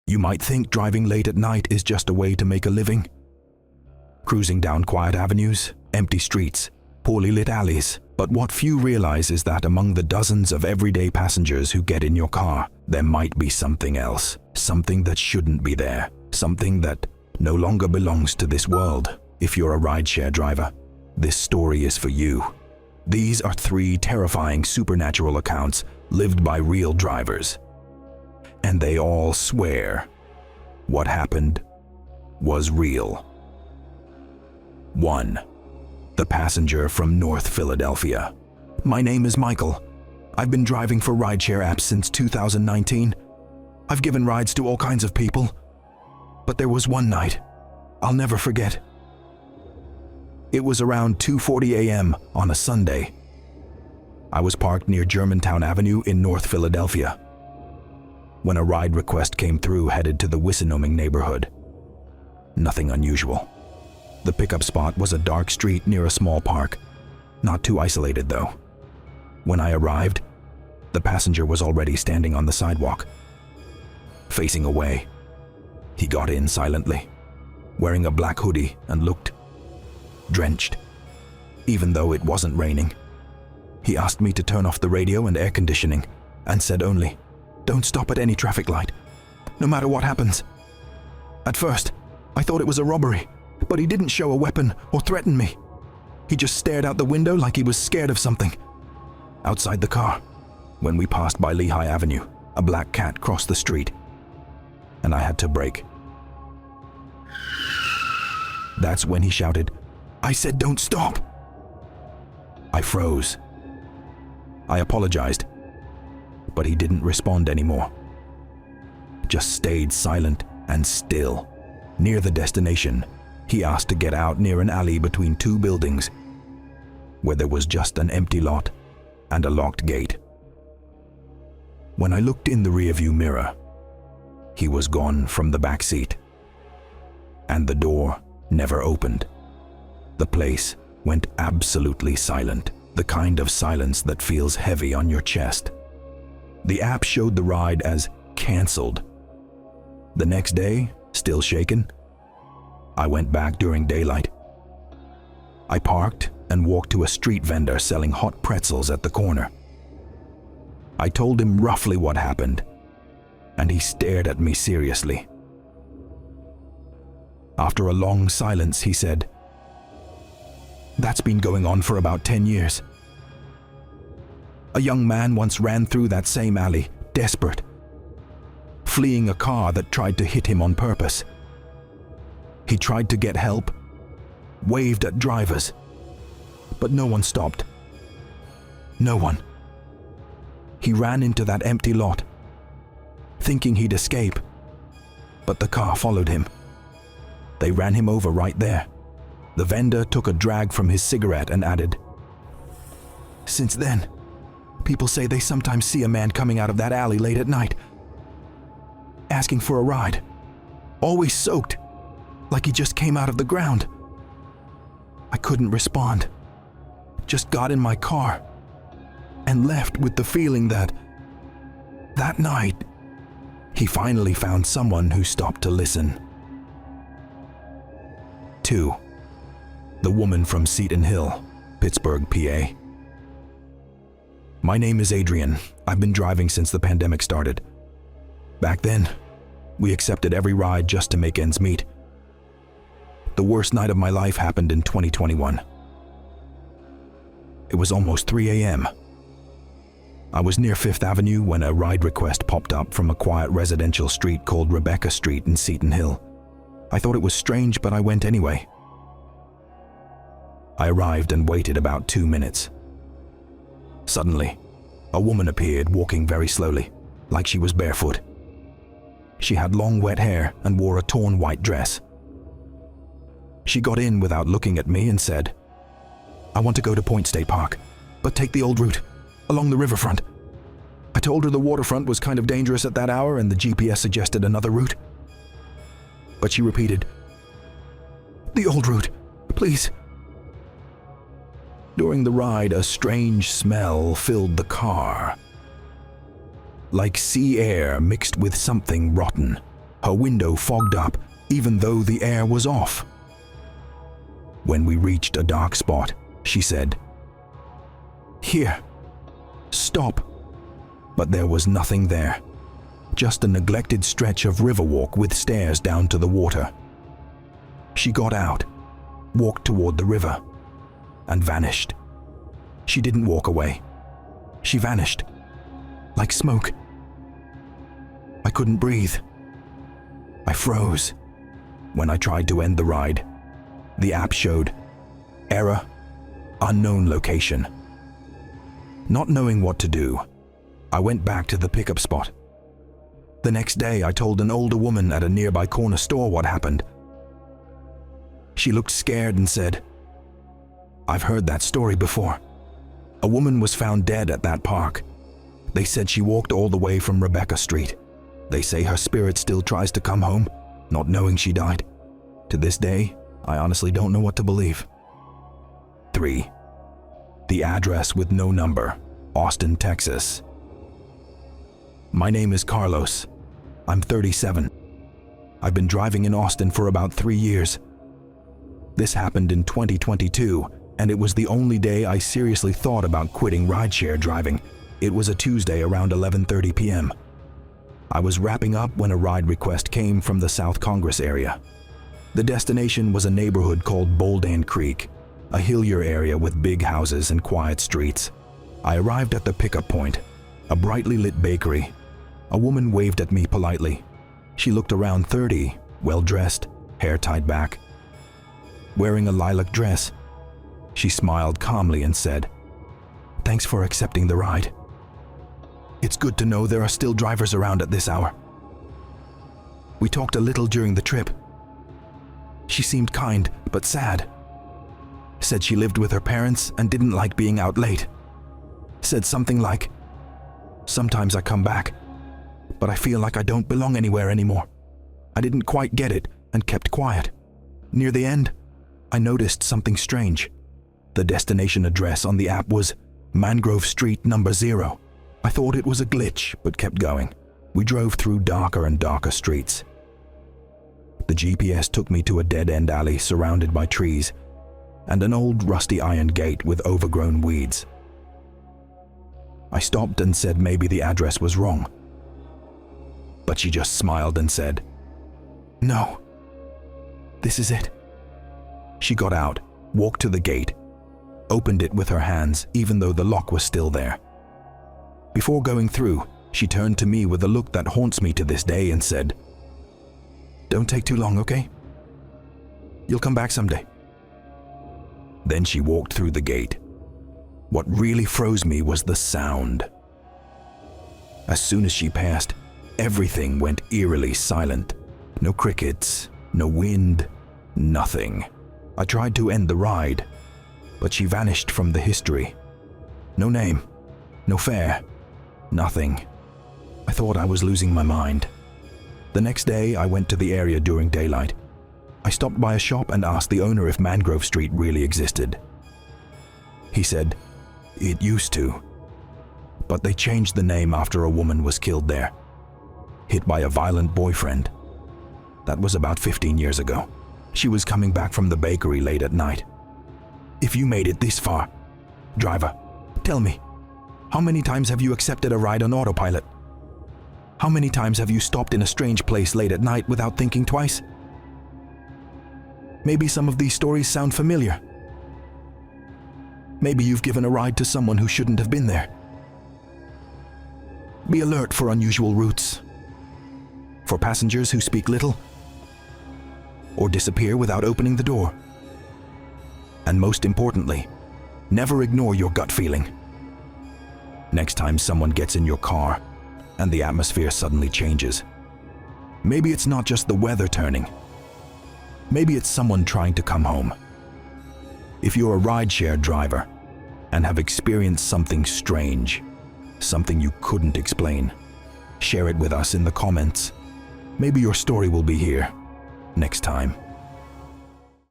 You might think driving late at night is just a way to make a living. Cruising down quiet avenues, empty streets, poorly lit alleys. But what few realize is that among the dozens of everyday passengers who get in your car, there might be something else, something that shouldn't be there, something that no longer belongs to this world. If you're a rideshare driver, this story is for you. These are 3 terrifying supernatural accounts lived by real drivers. And they all swear what happened was real. 1. The passenger from North Philadelphia. My name is Michael. I've been driving for rideshare apps since 2019. I've given rides to all kinds of people. But there was one night I'll never forget. It was around 2:40 a.m. on a Sunday. I was parked near Germantown Avenue in North Philadelphia when a ride request came through headed to the Wissinoming neighborhood. Nothing unusual. The pickup spot was a dark street near a small park, not too isolated though. When I arrived, the passenger was already standing on the sidewalk, facing away. He got in silently, wearing a black hoodie, and looked drenched, even though it wasn't raining. He asked me to turn off the radio and air conditioning and said only, "Don't stop at any traffic light, no matter what happens." At first, I thought it was a robbery, but he didn't show a weapon or threaten me. He just stared out the window like he was scared of something. Outside the car, when we passed by Lehigh Avenue, a black cat crossed the street, and I had to brake. That's when he shouted, "I said don't stop!" I froze. I apologized, but he didn't respond anymore. Just stayed silent and still. Near the destination, he asked to get out near an alley between 2 buildings, where there was just an empty lot and a locked gate. When I looked in the rearview mirror, he was gone from the back seat, and the door never opened. The place went absolutely silent, the kind of silence that feels heavy on your chest. The app showed the ride as canceled. The next day, still shaken, I went back during daylight. I parked and walked to a street vendor selling hot pretzels at the corner. I told him roughly what happened, and he stared at me seriously. After a long silence, he said, "That's been going on for about 10 years. A young man once ran through that same alley, desperate, fleeing a car that tried to hit him on purpose. He tried to get help, waved at drivers, but no one stopped. No one. He ran into that empty lot, thinking he'd escape, but the car followed him. They ran him over right there." The vendor took a drag from his cigarette and added, "Since then, people say they sometimes see a man coming out of that alley late at night, asking for a ride, always soaked, like he just came out of the ground." I couldn't respond, just got in my car and left with the feeling that night, he finally found someone who stopped to listen. 2. The woman from Seton Hill, Pittsburgh, PA. My name is Adrian. I've been driving since the pandemic started. Back then, we accepted every ride just to make ends meet. The worst night of my life happened in 2021. It was almost 3 a.m. I was near 5th Avenue when a ride request popped up from a quiet residential street called Rebecca Street in Seton Hill. I thought it was strange, but I went anyway. I arrived and waited about 2 minutes. Suddenly, a woman appeared walking very slowly, like she was barefoot. She had long wet hair and wore a torn white dress. She got in without looking at me and said, "I want to go to Point State Park, but take the old route, along the riverfront." I told her the waterfront was kind of dangerous at that hour and the GPS suggested another route. But she repeated, "The old route, please." During the ride, a strange smell filled the car, like sea air mixed with something rotten. Her window fogged up even though the air was off. When we reached a dark spot, she said, "Here, stop." But there was nothing there, just a neglected stretch of riverwalk with stairs down to the water. She got out, walked toward the river, and vanished. She didn't walk away. She vanished, like smoke. I couldn't breathe. I froze. When I tried to end the ride, the app showed error, unknown location. Not knowing what to do, I went back to the pickup spot. The next day, I told an older woman at a nearby corner store what happened. She looked scared and said, "I've heard that story before. A woman was found dead at that park. They said she walked all the way from Rebecca Street. They say her spirit still tries to come home, not knowing she died. To this day, I honestly don't know what to believe." 3. The address with no number, Austin, Texas. My name is Carlos. I'm 37. I've been driving in Austin for about 3 years. This happened in 2022, and it was the only day I seriously thought about quitting rideshare driving. It was a Tuesday around 11:30 p.m. I was wrapping up when a ride request came from the South Congress area. The destination was a neighborhood called Boldan Creek, a hillier area with big houses and quiet streets. I arrived at the pickup point, a brightly lit bakery. A woman waved at me politely. She looked around 30, well-dressed, hair tied back. Wearing a lilac dress, she smiled calmly and said, "Thanks for accepting the ride. It's good to know there are still drivers around at this hour." We talked a little during the trip. She seemed kind but sad. Said she lived with her parents and didn't like being out late. Said something like, "Sometimes I come back, but I feel like I don't belong anywhere anymore." I didn't quite get it and kept quiet. Near the end, I noticed something strange. The destination address on the app was Mangrove Street number 0. I thought it was a glitch, but kept going. We drove through darker and darker streets. The GPS took me to a dead-end alley surrounded by trees and an old rusty iron gate with overgrown weeds. I stopped and said maybe the address was wrong. But she just smiled and said, "No, this is it." She got out, walked to the gate, opened it with her hands even though the lock was still there. Before going through, she turned to me with a look that haunts me to this day and said, "Don't take too long, okay? You'll come back someday." Then she walked through the gate. What really froze me was the sound. As soon as she passed, everything went eerily silent. No crickets, no wind, nothing. I tried to end the ride, but she vanished from the history. No name, no fare, nothing. I thought I was losing my mind. The next day, I went to the area during daylight. I stopped by a shop and asked the owner if Mangrove Street really existed. He said, "It used to, but they changed the name after a woman was killed there, hit by a violent boyfriend. That was about 15 years ago. She was coming back from the bakery late at night. If you made it this far, driver, tell me, how many times have you accepted a ride on autopilot? How many times have you stopped in a strange place late at night without thinking twice? Maybe some of these stories sound familiar. Maybe you've given a ride to someone who shouldn't have been there. Be alert for unusual routes, for passengers who speak little, or disappear without opening the door. And most importantly, never ignore your gut feeling. Next time someone gets in your car and the atmosphere suddenly changes, maybe it's not just the weather turning. Maybe it's someone trying to come home. If you're a rideshare driver and have experienced something strange, something you couldn't explain, share it with us in the comments. Maybe your story will be here next time.